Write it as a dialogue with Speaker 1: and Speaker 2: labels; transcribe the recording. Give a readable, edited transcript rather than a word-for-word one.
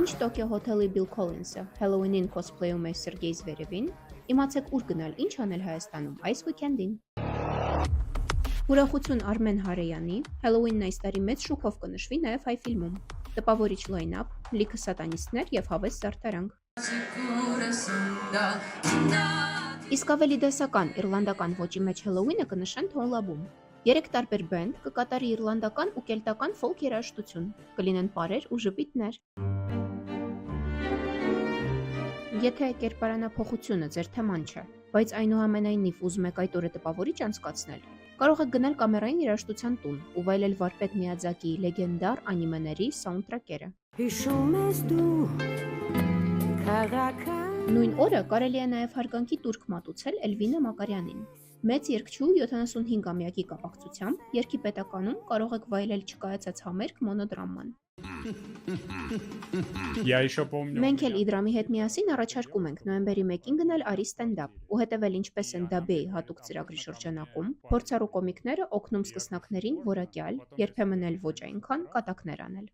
Speaker 1: Ինչ Տոկիո հոթելի Բիլ Քոլինսը Հելլոուինին կոսպլեյում է Սերգեյ Զվերևին, իմացեք ուր գնալ, ինչ անել Հայաստանում այս ուիկենդին։ Ուրախություն Արմեն Հարեյանի, Հելլոուինն այս տարի մեծ շուկով կնշվի նաև հայ ֆիլմում։ Տպավորիչ լայն-ափ, լիքը սատանիստներ և հավես զարդարանք։ Իսկ ավելի դասական իռլանդական ոճի մեջ Հելլոուինը կնշեն Թոնլաբում։ 3 տարբեր բենդ կկատարի իռլանդական ու կելտական ֆոլք երաժշտություն, կլինեն պարեր ու ժպիտներ։ Եթե կերպարանափոխությունը ձեր թեման չէ, բայց այնուամենայնիվ ուզում եք այդ օրը տպավորիչ անցկացնել, կարող եք գնել կամերային երաժշտության տուն ու վայելել վարպետ Միյաձակիի լեգենդար անիմեների սաունդթրեքերը։ Նույն օրը կարելի է նաև հարգանքի տուրք մատուցել Էլվինա Մակարյանին։ Մեծ երգչուհու 75-ամյակի կապակցությամբ երգի պետականում կարող եք վայելել չկայացած համերգ մոնոդրաման։ Մենք էլ Իդրամի հետ միասին առաջարկում ենք նոյեմբերի 1-ին գնալ Արի ստենդափ ու հետևել ինչպես են Դաբեի հատուկ ծրագրի շրջանակում, փորձառու կոմիկները օգնում սկսնակներին որակյալ, երբեմն էլ ոչ այնքան կատակներ անել։